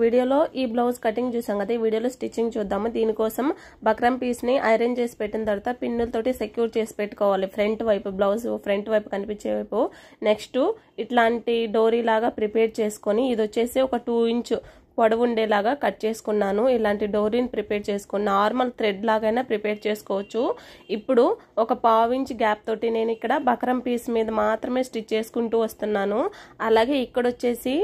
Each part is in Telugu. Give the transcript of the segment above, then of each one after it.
వీడియోలో ఈ బ్లౌజ్ కటింగ్ చూసాం కదా, ఈ వీడియోలో స్టిచ్చింగ్ చూద్దాము. దీనికోసం బక్రం పీస్ ని ఐరన్ చేసి పెట్టిన తర్వాత పిన్నులతోటి సెక్యూర్ చేసి పెట్టుకోవాలి. ఫ్రంట్ వైపు బ్లౌజ్ ఫ్రంట్ వైపు కనిపించే వైపు. నెక్స్ట్ ఇట్లాంటి డోరీ లాగా ప్రిపేర్ చేసుకొని, ఇది వచ్చేసి ఒక 2 ఇంచ్ పొడవు ఉండేలాగా కట్ చేసుకున్నాను. ఇలాంటి డోరీని ప్రిపేర్ చేసుకుని నార్మల్ థ్రెడ్ లాగైనా ప్రిపేర్ చేసుకోవచ్చు. ఇప్పుడు ఒక 1/2 ఇంచ్ గ్యాప్ తోటి నేను ఇక్కడ బక్రం పీస్ మీద మాత్రమే స్టిచ్ చేసుకుంటూ వస్తున్నాను. అలాగే ఇక్కడ వచ్చేసి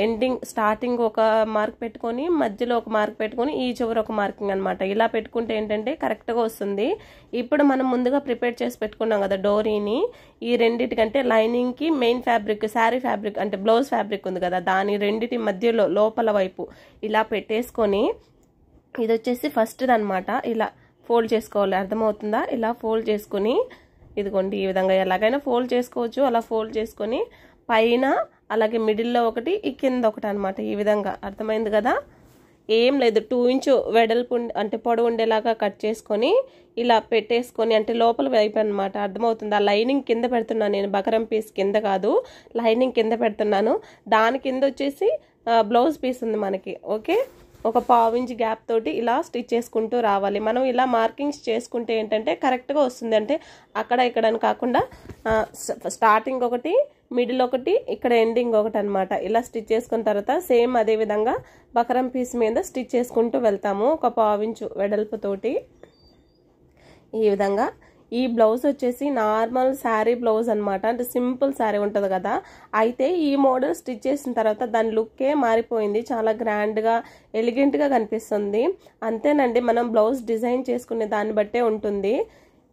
ఎండింగ్ స్టార్టింగ్ ఒక మార్క్ పెట్టుకొని, మధ్యలో ఒక మార్క్ పెట్టుకొని, ఈ చివరి ఒక మార్కింగ్ అనమాట. ఇలా పెట్టుకుంటే ఏంటంటే కరెక్ట్గా వస్తుంది. ఇప్పుడు మనం ముందుగా ప్రిపేర్ చేసి పెట్టుకున్నాం కదా డోరీని, ఈ రెండిటికంటే లైనింగ్కి మెయిన్ ఫ్యాబ్రిక్, శారీ ఫ్యాబ్రిక్ అంటే బ్లౌజ్ ఫ్యాబ్రిక్ ఉంది కదా, దాని రెండిటి మధ్యలో లోపల వైపు ఇలా పెట్టేసుకొని, ఇది వచ్చేసి ఫస్ట్ది అనమాట. ఇలా ఫోల్డ్ చేసుకోవాలి, అర్థమవుతుందా? ఇలా ఫోల్డ్ చేసుకొని, ఇదిగోండి ఈ విధంగా ఎలాగైనా ఫోల్డ్ చేసుకోవచ్చు. అలా ఫోల్డ్ చేసుకొని పైన అలాగే మిడిల్లో ఒకటి, ఈ కింద ఒకటి అనమాట. ఈ విధంగా అర్థమైంది కదా? ఏం లేదు, 2 ఇంచ్ వెడల్పు అంటే పొడవు ఉండేలాగా కట్ చేసుకొని ఇలా పెట్టేసుకొని, అంటే లోపల వైపు అనమాట. అర్థమవుతుంది? ఆ లైనింగ్ కింద పెడుతున్నాను నేను, బకరం పీస్ కింద కాదు, లైనింగ్ కింద పెడుతున్నాను. దాని కింద వచ్చేసి బ్లౌజ్ పీస్ ఉంది మనకి. ఓకే, ఒక 1/2 ఇంచ్ గ్యాప్ తోటి ఇలా స్టిచ్ చేసుకుంటూ రావాలి. మనం ఇలా మార్కింగ్స్ చేసుకుంటే ఏంటంటే కరెక్ట్గా వస్తుంది. అంటే అక్కడ ఇక్కడ అని కాకుండా స్టార్టింగ్ ఒకటి, మిడిల్ ఒకటి, ఇక్కడ ఎండింగ్ ఒకటి అనమాట. ఇలా స్టిచ్ చేసుకున్న తర్వాత సేమ్ అదే విధంగా బకరం పీస్ మీద స్టిచ్ చేసుకుంటూ వెళ్తాము ఒక 1/2 ఇంచ్ వెడల్పుతోటి. ఈ విధంగా ఈ బ్లౌజ్ వచ్చేసి నార్మల్ శారీ బ్లౌజ్ అనమాట. అంటే సింపుల్ శారీ ఉంటుంది కదా, అయితే ఈ మోడల్ స్టిచ్ చేసిన తర్వాత దాని లుక్కే మారిపోయింది. చాలా గ్రాండ్గా ఎలిగెంట్గా కనిపిస్తుంది. అంతేనండి, మనం బ్లౌజ్ డిజైన్ చేసుకునే దాన్ని బట్టే ఉంటుంది.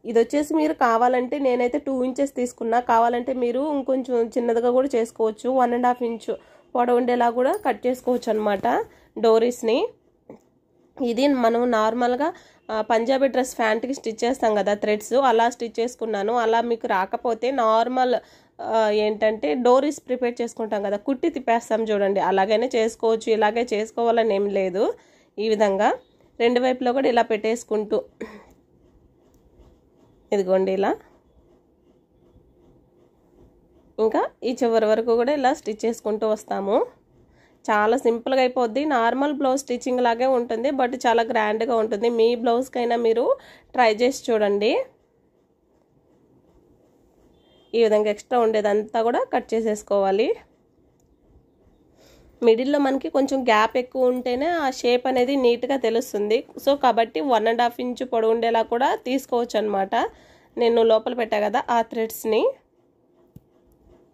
ఇది వచ్చేసి మీరు కావాలంటే, నేనైతే 2 ఇంచెస్ తీసుకున్నా, కావాలంటే మీరు ఇంకొంచెం చిన్నదిగా కూడా చేసుకోవచ్చు. 1.5 ఇంచ్ పొడవు ఉండేలా కూడా కట్ చేసుకోవచ్చు అనమాట డోరీస్ని. ఇది మనం నార్మల్గా పంజాబీ డ్రెస్ ప్యాంట్కి స్టిచ్ చేస్తాం కదా థ్రెడ్స్, అలా స్టిచ్ చేసుకున్నాను. అలా మీకు రాకపోతే నార్మల్ ఏంటంటే డోరీస్ ప్రిపేర్ చేసుకుంటాం కదా, కుట్టి తిప్పేస్తాం చూడండి, అలాగైనా చేసుకోవచ్చు. ఇలాగే చేసుకోవాలని ఏం లేదు. ఈ విధంగా రెండు వైపులో కూడా ఇలా పెట్టేసుకుంటూ, ఇదిగోండి ఇలా, ఇంకా ఈ చివరి వరకు కూడా ఇలా స్టిచ్ చేసుకుంటూ వస్తాము. చాలా సింపుల్గా అయిపోద్ది. నార్మల్ బ్లౌజ్ స్టిచ్చింగ్ లాగే ఉంటుంది, బట్ చాలా గ్రాండ్గా ఉంటుంది. మీ బ్లౌజ్కైనా మీరు ట్రై చేసి చూడండి. ఈ విధంగా ఎక్స్ట్రా ఉండేదంతా కూడా కట్ చేసేసుకోవాలి. మిడిల్లో మనకి కొంచెం గ్యాప్ ఎక్కువ ఉంటేనే ఆ షేప్ అనేది నీట్గా తెలుస్తుంది. సో కాబట్టి 1.5 ఇంచ్ పొడవు ఉండేలా కూడా తీసుకోవచ్చు అనమాట. నేను లోపల పెట్టా కదా ఆ థ్రెడ్స్ని,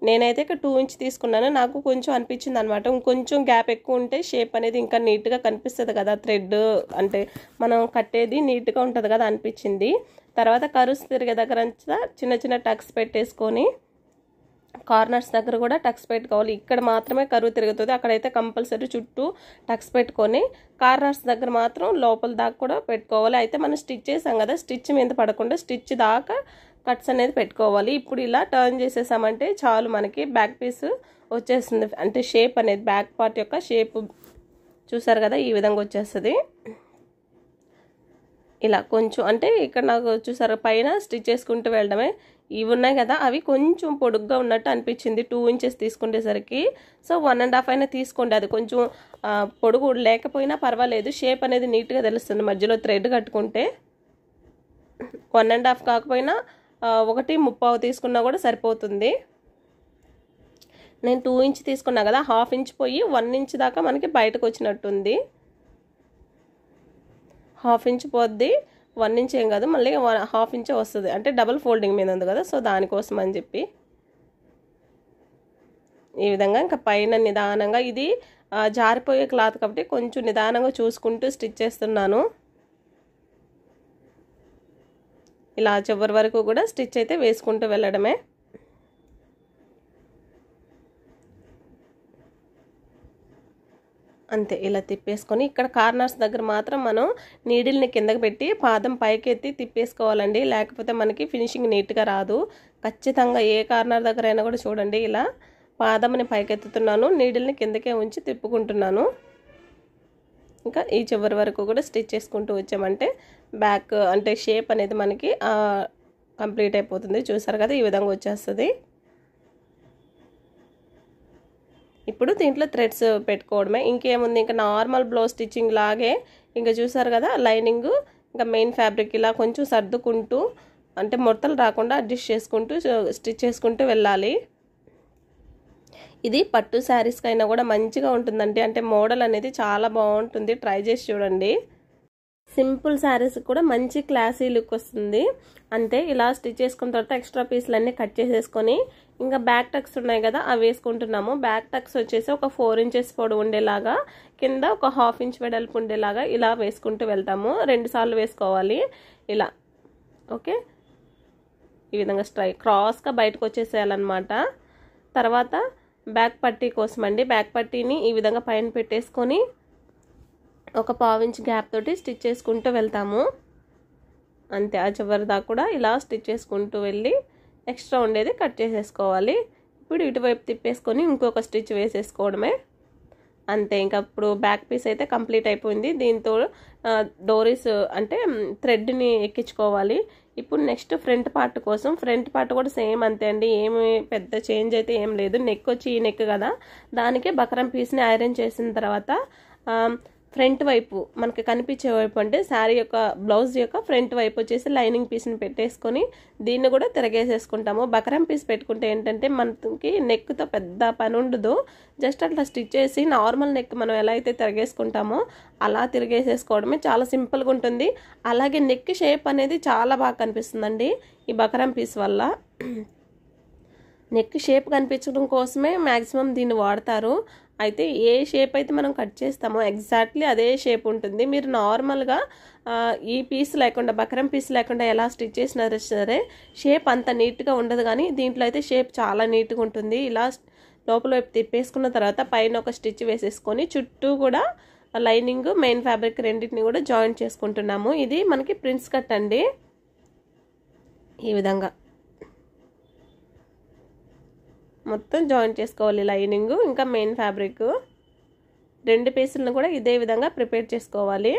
నేనైతే ఇక్కడ 2 ఇంచ్ తీసుకున్నాను. నాకు కొంచెం అనిపించింది అనమాట, ఇంకొంచెం గ్యాప్ ఎక్కువ ఉంటే షేప్ అనేది ఇంకా నీట్గా కనిపిస్తుంది కదా, థ్రెడ్ అంటే మనం కట్టేది నీట్గా ఉంటుంది కదా అనిపించింది. తర్వాత కరుస్ తిరిగే దగ్గర చిన్న చిన్న టక్స్ పెట్టేసుకొని, కార్నర్స్ దగ్గర కూడా టక్స్ పెట్టుకోవాలి. ఇక్కడ మాత్రమే కరువు తిరుగుతుంది, అక్కడైతే కంపల్సరీ చుట్టూ టక్స్ పెట్టుకొని కార్నర్స్ దగ్గర మాత్రం లోపల దాకా కూడా పెట్టుకోవాలి. అయితే మనం స్టిచ్ చేసాం కదా, స్టిచ్ మీద పడకుండా స్టిచ్ దాకా కట్స్ అనేది పెట్టుకోవాలి. ఇప్పుడు ఇలా టర్న్ చేసేసామంటే చాలు, మనకి బ్యాక్ పీస్ వచ్చేస్తుంది. అంటే షేప్ అనేది బ్యాక్ పార్ట్ యొక్క షేప్ చూసారు కదా, ఈ విధంగా వచ్చేస్తుంది. ఇలా కొంచెం అంటే ఇక్కడ నాకు చూసారు పైన స్టిచ్ చేసుకుంటూ వెళ్ళడమే. ఇవి ఉన్నాయి కదా, అవి కొంచెం పొడుగ్గా ఉన్నట్టు అనిపించింది 2 ఇంచెస్ తీసుకునేసరికి. సో 1.5 అయినా తీసుకోండి, అది కొంచెం పొడుగు లేకపోయినా పర్వాలేదు, షేప్ అనేది నీట్గా తెలుస్తుంది మధ్యలో థ్రెడ్ కట్టుకుంటే. 1.5 కాకపోయినా 1.35 తీసుకున్నా కూడా సరిపోతుంది. నేను 2 ఇంచ్ తీసుకున్నా కదా, 1/2 ఇంచ్ పోయి 1 ఇంచ్ దాకా మనకి బయటకు వచ్చినట్టుంది. 1/2 ఇంచ్ పోద్ది, 1 ఇంచ్ ఏం కాదు, మళ్ళీ 1/2 ఇంచే వస్తుంది. అంటే డబుల్ ఫోల్డింగ్ మీద ఉంది కదా, సో దానికోసం అని చెప్పి ఈ విధంగా ఇంకా పైన నిదానంగా, ఇది జారిపోయే క్లాత్ కాబట్టి కొంచెం నిదానంగా చూసుకుంటూ స్టిచ్ చేస్తున్నాను. ఇలా చివరి వరకు కూడా స్టిచ్ అయితే వేసుకుంటూ వెళ్ళడమే. అంతే, ఇలా తిప్పేసుకొని ఇక్కడ కార్నర్స్ దగ్గర మాత్రం మనం నీడిల్ని కిందకి పెట్టి పాదం పైకి ఎత్తి తిప్పేసుకోవాలండి, లేకపోతే మనకి ఫినిషింగ్ నీట్గా రాదు. ఖచ్చితంగా ఏ కార్నర్ దగ్గర అయినా కూడా చూడండి, ఇలా పాదంని పైకెత్తుతున్నాను, నీడిల్ని కిందకే ఉంచి తిప్పుకుంటున్నాను. ఇంకా ఈ చివరి వరకు కూడా స్టిచ్ చేసుకుంటూ వచ్చామంటే బ్యాక్ అంటే షేప్ అనేది మనకి కంప్లీట్ అయిపోతుంది. చూసారు కదా, ఈ విధంగా వచ్చేస్తుంది. ఇప్పుడు దీంట్లో థ్రెడ్స్ పెట్టుకోవడమే, ఇంకేముంది. ఇంకా నార్మల్ బ్లౌజ్ స్టిచ్చింగ్ లాగే ఇంకా చూసారు కదా, లైనింగ్ ఇంకా మెయిన్ ఫ్యాబ్రిక్ ఇలా కొంచెం సర్దుకుంటూ అంటే ముడతలు రాకుండా అడ్జస్ట్ చేసుకుంటూ స్టిచ్ చేసుకుంటూ వెళ్ళాలి. ఇది పట్టు శారీస్కైనా కూడా మంచిగా ఉంటుందండి. అంటే మోడల్ అనేది చాలా బాగుంటుంది, ట్రై చేసి చూడండి. సింపుల్ శారీస్ కూడా మంచి క్లాసీ లుక్ వస్తుంది. అంతే, ఇలా స్టిచ్ చేసుకున్న తర్వాత ఎక్స్ట్రా పీస్లన్నీ కట్ చేసేసుకొని ఇంకా బ్యాక్ టక్స్ ఉన్నాయి కదా అవి వేసుకుంటున్నాము. బ్యాక్ టక్స్ వచ్చేసి ఒక 4 ఇంచెస్ పొడవు ఉండేలాగా, కింద ఒక 1/2 ఇంచ్ వెడల్పు ఉండేలాగా ఇలా వేసుకుంటూ వెళ్తాము. 2 సార్లు వేసుకోవాలి ఇలా. ఓకే, ఈ విధంగా క్రాస్గా బయటకు వచ్చేసేయాలన్నమాట. తర్వాత బ్యాక్ పట్టీ కోసం అండి, బ్యాక్ పట్టీని ఈ విధంగా పైన పెట్టేసుకొని ఒక 1/2 ఇంచ్ గ్యాప్ తోటి స్టిచ్ చేసుకుంటూ వెళ్తాము. అంతే, ఆ చివరి దాకా కూడా ఇలా స్టిచ్ చేసుకుంటూ వెళ్ళి ఎక్స్ట్రా ఉండేది కట్ చేసేసుకోవాలి. ఇప్పుడు ఇటువైపు తిప్పేసుకొని ఇంకొక స్టిచ్ వేసేసుకోవడమే. అంతే, ఇంకా ఇప్పుడు బ్యాక్ పీస్ అయితే కంప్లీట్ అయిపోయింది. దీంతో డోరీస్ అంటే థ్రెడ్ని ఎక్కించుకోవాలి. ఇప్పుడు నెక్స్ట్ ఫ్రంట్ పార్ట్ కోసం, ఫ్రంట్ పార్ట్ కూడా సేమ్ అంతే అండి, ఏమి పెద్ద చేంజ్ అయితే ఏం లేదు. నెక్ వచ్చి ఈ నెక్ కదా, దానికే బక్రం పీస్ని ఐరన్ చేసిన తర్వాత ఫ్రంట్ వైపు మనకి కనిపించే వైపు అంటే శారీ యొక్క బ్లౌజ్ యొక్క ఫ్రంట్ వైపు వచ్చేసి లైనింగ్ పీస్ని పెట్టేసుకొని దీన్ని కూడా తిరగేసేసుకుంటాము. బక్రం పీస్ పెట్టుకుంటే ఏంటంటే మనకి నెక్తో పెద్ద పని ఉండదు. జస్ట్ అట్లా స్టిచ్ చేసి నార్మల్ నెక్ మనం ఎలా అయితే తిరగేసుకుంటామో అలా తిరిగేసేసుకోవడమే, చాలా సింపుల్గా ఉంటుంది. అలాగే నెక్ షేప్ అనేది చాలా బాగా కనిపిస్తుందండి ఈ బక్రం పీస్ వల్ల. నెక్ షేప్ కనిపించడం కోసమే మ్యాక్సిమం దీన్ని వాడతారు. అయితే ఏ షేప్ అయితే మనం కట్ చేస్తామో ఎగ్జాక్ట్లీ అదే షేప్ ఉంటుంది. మీరు నార్మల్గా ఈ పీస్ లేకుండా, బక్రం పీస్ లేకుండా ఎలా స్టిచ్ చేసినా సరే షేప్ అంత నీట్గా ఉండదు, కానీ దీంట్లో అయితే షేప్ చాలా నీట్గా ఉంటుంది. ఇలా లోపల వైపు తిప్పేసుకున్న తర్వాత పైన ఒక స్టిచ్ వేసేసుకొని చుట్టూ కూడా లైనింగ్ మెయిన్ ఫ్యాబ్రిక్ రెండింటిని కూడా జాయింట్ చేసుకుంటున్నాము. ఇది మనకి ప్రిన్స్ కట్ అండి. ఈ విధంగా మొత్తం జాయింట్ చేసుకోవాలి, లైనింగ్ ఇంకా మెయిన్ ఫ్యాబ్రిక్ 2 పీసులను కూడా ఇదే విధంగా ప్రిపేర్ చేసుకోవాలి.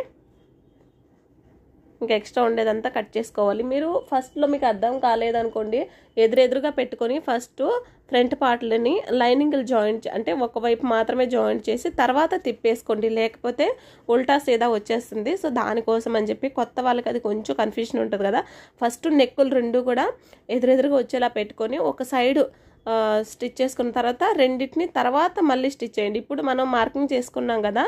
ఇంకా ఎక్స్ట్రా ఉండేదంతా కట్ చేసుకోవాలి. మీరు ఫస్ట్లో మీకు అర్థం కాలేదనుకోండి, ఎదురెదురుగా పెట్టుకొని ఫస్ట్ ఫ్రంట్ పార్ట్లని లైనింగ్లు జాయింట్ అంటే ఒకవైపు మాత్రమే జాయింట్ చేసి తర్వాత తిప్పేసుకోండి, లేకపోతే ఉల్టా సీదా వచ్చేస్తుంది. సో దానికోసం అని చెప్పి కొత్త వాళ్ళకి అది కొంచెం కన్ఫ్యూజన్ ఉంటుంది కదా, ఫస్ట్ నెక్కులు 2 కూడా ఎదురెదురుగా వచ్చేలా పెట్టుకొని ఒక సైడు స్టిచ్ చేసుకున్న తర్వాత రెండింటిని తర్వాత మళ్ళీ స్టిచ్ చేయండి. ఇప్పుడు మనం మార్కింగ్ చేసుకున్నాం కదా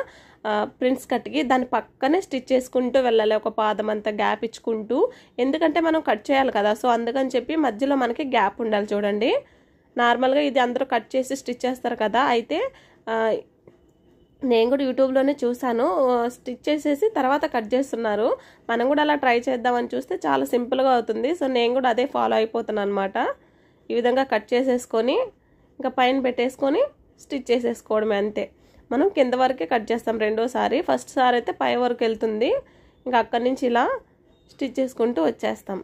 ప్రిన్స్ కట్కి, దాని పక్కనే స్టిచ్ చేసుకుంటూ వెళ్ళాలి, ఒక పాదం అంతా గ్యాప్ ఇచ్చుకుంటూ. ఎందుకంటే మనం కట్ చేయాలి కదా, సో అందుకని చెప్పి మధ్యలో మనకి గ్యాప్ ఉండాలి. చూడండి, నార్మల్గా ఇది అందరూ కట్ చేసి స్టిచ్ చేస్తారు కదా, అయితే నేను కూడా యూట్యూబ్లోనే చూసాను, స్టిచ్ చేసేసి తర్వాత కట్ చేస్తున్నారు. మనం కూడా అలా ట్రై చేద్దామని చూస్తే చాలా సింపుల్గా అవుతుంది. సో నేను కూడా అదే ఫాలో అయిపోతున్నాను అనమాట. ఈ విధంగా కట్ చేసేసుకొని ఇంకా పైన పెట్టేసుకొని స్టిచ్ చేసేసుకోవడమే. అంతే, మనం కింద వరకే కట్ చేస్తాం రెండోసారి. ఫస్ట్ సారి అయితే పై వరకు వెళ్తుంది, ఇంకా అక్కడి నుంచి ఇలా స్టిచ్ చేసుకుంటూ వచ్చేస్తాం.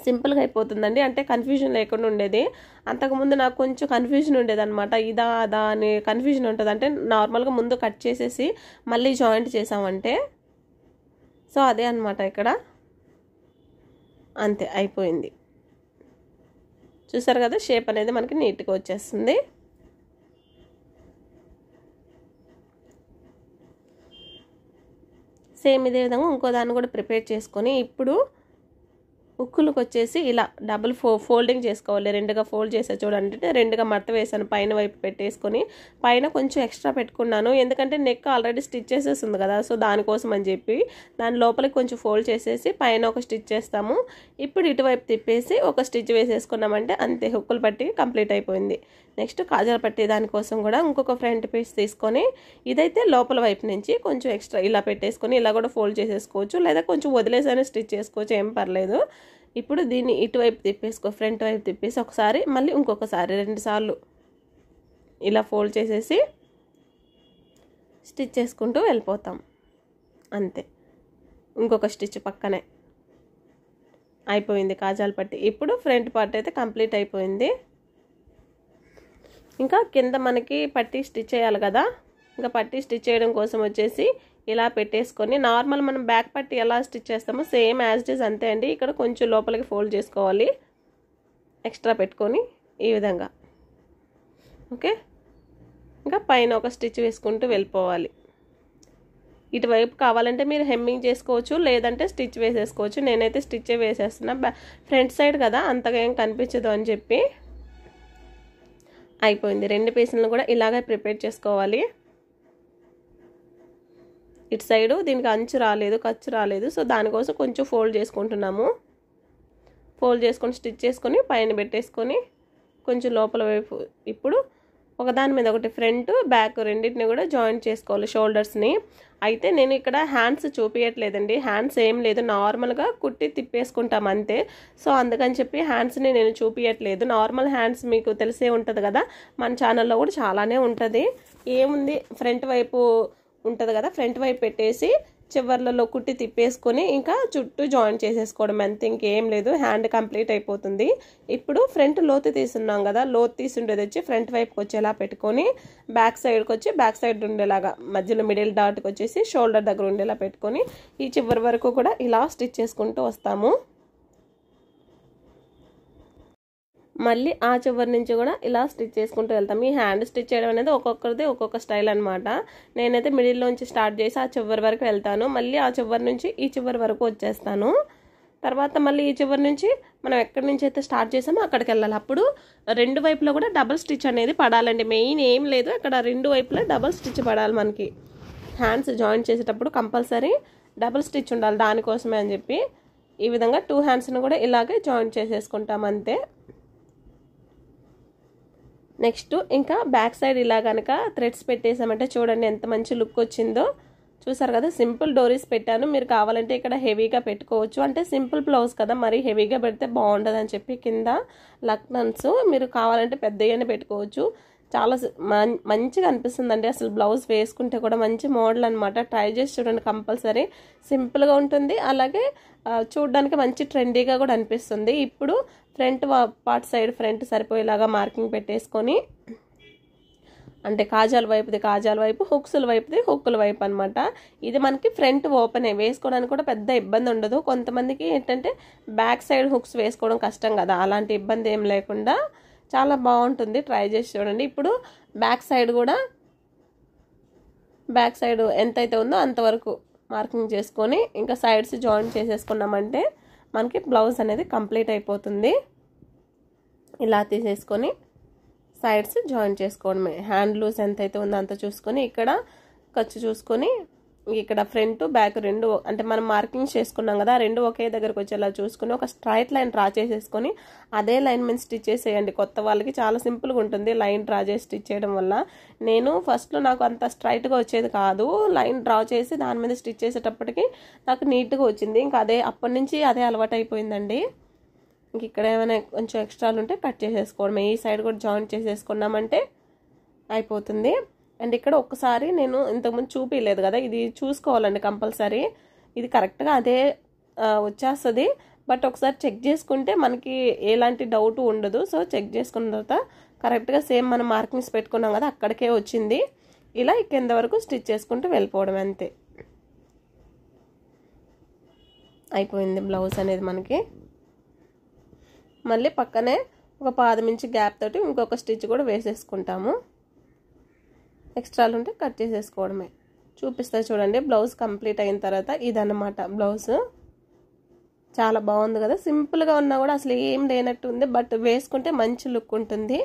సింపుల్గా అయిపోతుందండి, అంటే కన్ఫ్యూజన్ లేకుండా ఉండేది. అంతకుముందు నాకు కొంచెం కన్ఫ్యూజన్ ఉండేది అనమాట, ఇదా అదా అని కన్ఫ్యూజన్ ఉంటుంది. అంటే నార్మల్గా ముందు కట్ చేసేసి మళ్ళీ జాయింట్ చేసామంటే, సో అదే అనమాట ఇక్కడ. అంతే, అయిపోయింది. చూసారు కదా, షేప్ అనేది మనకి నీట్గా వచ్చేస్తుంది. సేమ్ ఇదే విధంగా ఇంకో దాన్ని కూడా ప్రిపేర్ చేసుకొని ఇప్పుడు ఉక్కులకు వచ్చేసి ఇలా డబుల్ ఫోల్డింగ్ చేసుకోవాలి. 2గా ఫోల్డ్ చేసా చూడండి, 2గా మడత వేసాను, పైన వైపు పెట్టేసుకొని పైన కొంచెం ఎక్స్ట్రా పెట్టుకున్నాను. ఎందుకంటే నెక్ ఆల్రెడీ స్టిచ్ చేసేస్తుంది కదా, సో దానికోసం అని చెప్పి దాని లోపలికి కొంచెం ఫోల్డ్ చేసేసి పైన ఒక స్టిచ్ చేస్తాము. ఇప్పుడు ఇటువైపు తిప్పేసి ఒక స్టిచ్ వేసేసుకున్నామంటే అంతే, హుక్కులు పట్టి కంప్లీట్ అయిపోయింది. నెక్స్ట్ కాజాలు పట్టి దానికోసం కూడా ఇంకొక ఫ్రంట్ పీస్ తీసుకొని, ఇదైతే లోపల వైపు నుంచి కొంచెం ఎక్స్ట్రా ఇలా పెట్టేసుకొని ఇలా కూడా ఫోల్డ్ చేసేసుకోవచ్చు, లేదా కొంచెం వదిలేసైనా స్టిచ్ చేసుకోవచ్చు, ఏం పర్లేదు. ఇప్పుడు దీన్ని ఇటువైపు తిప్పేసుకో, ఫ్రంట్ వైపు తిప్పేసి ఒకసారి మళ్ళీ ఇంకొకసారి 2 సార్లు ఇలా ఫోల్డ్ చేసేసి స్టిచ్ చేసుకుంటూ వెళ్ళిపోతాం. అంతే, ఇంకొక స్టిచ్ పక్కనే అయిపోయింది కాజాలు పట్టి. ఇప్పుడు ఫ్రంట్ పార్ట్ అయితే కంప్లీట్ అయిపోయింది. ఇంకా కింద మనకి పట్టి స్టిచ్ చేయాలి కదా, ఇంకా పట్టి స్టిచ్ చేయడం కోసం వచ్చేసి ఇలా పెట్టేసుకొని నార్మల్ మనం బ్యాక్ పట్టి ఎలా స్టిచ్ చేస్తామో సేమ్ యాజ్ ఇట్ ఈజ్ అంతే అండి. ఇక్కడ కొంచెం లోపలికి ఫోల్డ్ చేసుకోవాలి, ఎక్స్ట్రా పెట్టుకొని ఈ విధంగా ఓకే, ఇంకా పైన ఒక స్టిచ్ వేసుకుంటూ వెళ్ళిపోవాలి. ఇటువైపు కావాలంటే మీరు హెమ్మింగ్ చేసుకోవచ్చు, లేదంటే స్టిచ్ వేసేసుకోవచ్చు. నేనైతే స్టిచ్చే వేసేస్తున్నా, ఫ్రంట్ సైడ్ కదా అంతగా ఏం కనిపించదు అని చెప్పి. అయిపోయింది. 2 పీసులను కూడా ఇలాగే ప్రిపేర్ చేసుకోవాలి. ఇటు సైడు దీనికి అంచు రాలేదు, ఖర్చు రాలేదు, సో దానికోసం కొంచెం ఫోల్డ్ చేసుకుంటున్నాము. ఫోల్డ్ చేసుకొని స్టిచ్ చేసుకొని పైన పెట్టేసుకొని కొంచెం లోపల వైపు ఇప్పుడు ఒకదాని మీద ఒకటి ఫ్రంట్ బ్యాక్ రెండింటిని కూడా జాయింట్ చేసుకోవాలి షోల్డర్స్ని. అయితే నేను ఇక్కడ హ్యాండ్స్ చూపించట్లేదండి, హ్యాండ్స్ ఏం లేదు, నార్మల్గా కుట్టి తిప్పేసుకుంటాం అంతే. సో అందుకని చెప్పి హ్యాండ్స్ని నేను చూపించట్లేదు. నార్మల్ హ్యాండ్స్ మీకు తెలిసే ఉంటుంది కదా, మన ఛానల్లో కూడా చాలానే ఉంటుంది. ఏముంది, ఫ్రంట్ వైపు ఉంటుంది కదా, ఫ్రంట్ వైపు పెట్టేసి చివర్లలో కుట్టి తిప్పేసుకొని ఇంకా చుట్టూ జాయిన్ చేసేసుకోవడం అంతే, ఇంకేం లేదు. హ్యాండ్ కంప్లీట్ అయిపోతుంది. ఇప్పుడు ఫ్రంట్ లోతు తీసున్నాం కదా, లోతు తీసుండేది వచ్చి ఫ్రంట్ వైపుకి వచ్చేలా పెట్టుకొని బ్యాక్ సైడ్కి వచ్చి బ్యాక్ సైడ్ ఉండేలాగా మధ్యలో మిడిల్ డాట్కి వచ్చేసి షోల్డర్ దగ్గర ఉండేలా పెట్టుకొని ఈ చివరి వరకు కూడా ఇలా స్టిచ్ చేసుకుంటూ వస్తాము. మళ్ళీ ఆ చివరి నుంచి కూడా ఇలా స్టిచ్ చేసుకుంటూ వెళ్తాం. ఈ హ్యాండ్ స్టిచ్ చేయడం అనేది ఒక్కొక్కరిది ఒక్కొక్క స్టైల్ అనమాట. నేనైతే మిడిల్లోంచి స్టార్ట్ చేసి ఆ చివరి వరకు వెళ్తాను, మళ్ళీ ఆ చివరి నుంచి ఈ చివరి వరకు వచ్చేస్తాను. తర్వాత మళ్ళీ ఈ చివరి నుంచి మనం ఎక్కడి నుంచి అయితే స్టార్ట్ చేసామో అక్కడికి వెళ్ళాలి. అప్పుడు 2 వైపులో కూడా డబుల్ స్టిచ్ అనేది పడాలండి. మెయిన్ ఏం లేదు, అక్కడ 2 వైపులో డబుల్ స్టిచ్ పడాలి మనకి. హ్యాండ్స్ జాయిన్ చేసేటప్పుడు కంపల్సరీ డబుల్ స్టిచ్ ఉండాలి, దానికోసమే అని చెప్పి ఈ విధంగా 2 హ్యాండ్స్ని కూడా ఇలాగే జాయిన్ చేసేసుకుంటాం అంతే. నెక్స్ట్ ఇంకా బ్యాక్ సైడ్ ఇలా కనుక థ్రెడ్స్ పెట్టేసామంటే చూడండి ఎంత మంచి లుక్ వచ్చిందో. చూసారు కదా, సింపుల్ డోరీస్ పెట్టాను. మీరు కావాలంటే ఇక్కడ హెవీగా పెట్టుకోవచ్చు, అంటే సింపుల్ బ్లౌజ్ కదా, మరి హెవీగా పెడితే బాగుండదు అని చెప్పి కింద లక్నన్స్ మీరు కావాలంటే పెద్దగానే పెట్టుకోవచ్చు. చాలా మంచిగా అనిపిస్తుందండి అసలు బ్లౌజ్ వేసుకుంటే కూడా, మంచి మోడల్ అనమాట. ట్రై చేసి చూడండి కంపల్సరీ, సింపుల్గా ఉంటుంది, అలాగే చూడడానికి మంచి ట్రెండీగా కూడా అనిపిస్తుంది. ఇప్పుడు ఫ్రంట్ పార్ట్ సైడ్ ఫ్రంట్ సరిపోయేలాగా మార్కింగ్ పెట్టేసుకొని, అంటే కాజాల వైపుది కాజాల వైపు, హుక్స్ల వైపుది హుక్కుల వైపు అనమాట. ఇది మనకి ఫ్రంట్ ఓపెన్ వేసుకోవడానికి కూడా పెద్ద ఇబ్బంది ఉండదు. కొంతమందికి ఏంటంటే బ్యాక్ సైడ్ హుక్స్ వేసుకోవడం కష్టం కదా, అలాంటి ఇబ్బంది ఏం లేకుండా చాలా బాగుంటుంది. ట్రై చేసి చూడండి. ఇప్పుడు బ్యాక్ సైడ్ కూడా బ్యాక్ సైడ్ ఎంతైతే ఉందో అంతవరకు మార్కింగ్ చేసుకొని ఇంకా సైడ్స్ జాయిన్ చేసేసుకున్నామంటే మనకి బ్లౌజ్ అనేది కంప్లీట్ అయిపోతుంది. ఇలా తీసేసుకొని సైడ్స్ జాయిన్ చేసుకోవడమే. హ్యాండ్ లూజ్ ఎంతైతే ఉందో అంత చూసుకొని ఇక్కడ ఖర్చు చూసుకొని ఇక్కడ ఫ్రంట్ బ్యాక్ 2 అంటే మనం మార్కింగ్ చేసుకున్నాం కదా, 2 ఒకే దగ్గరకు వచ్చేలా చూసుకొని ఒక స్ట్రైట్ లైన్ డ్రా చేసేసుకొని అదే లైన్ మీద స్టిచ్ చేసేయండి. కొత్త వాళ్ళకి చాలా సింపుల్గా ఉంటుంది లైన్ డ్రా చేసి స్టిచ్ చేయడం వల్ల. నేను ఫస్ట్లో నాకు అంత స్ట్రైట్గా వచ్చేది కాదు, లైన్ డ్రా చేసి దాని మీద స్టిచ్ చేసేటప్పటికి నాకు నీట్గా వచ్చింది. ఇంకా అప్పటి నుంచి అదే అలవాటు అయిపోయిందండి. ఇంక ఇక్కడ ఏమైనా కొంచెం ఎక్స్ట్రాలు ఉంటే కట్ చేసేసుకోవడమే. ఈ సైడ్ కూడా జాయింట్ చేసేసుకున్నామంటే అయిపోతుంది. అండ్ ఇక్కడ ఒక్కసారి నేను ఇంతకుముందు చూపించలేదు కదా, ఇది చూసుకోవాలండి కంపల్సరీ. ఇది కరెక్ట్గా అదే వచ్చేస్తుంది, బట్ ఒకసారి చెక్ చేసుకుంటే మనకి ఎలాంటి డౌట్ ఉండదు. సో చెక్ చేసుకున్న తర్వాత కరెక్ట్గా సేమ్ మనం మార్కింగ్స్ పెట్టుకున్నాం కదా అక్కడికే వచ్చింది. ఇలా కింద వరకు స్టిచ్ చేసుకుంటూ వెళ్ళిపోవడం అంతే. అయిపోయింది బ్లౌజ్ అనేది మనకి. మళ్ళీ పక్కనే ఒక 10 ఇంచ్ గ్యాప్ తోటి ఇంకొక స్టిచ్ కూడా వేసేసుకుంటాము. ఎక్స్ట్రాలు ఉంటే కట్ చేసేసుకోవడమే. చూపిస్తా చూడండి బ్లౌజ్ కంప్లీట్ అయిన తర్వాత ఇదన్నమాట బ్లౌజ్. చాలా బాగుంది కదా, సింపుల్గా ఉన్నా కూడా అసలు ఏం లేనట్టు ఉంది, బట్ వేసుకుంటే మంచి లుక్ ఉంటుంది.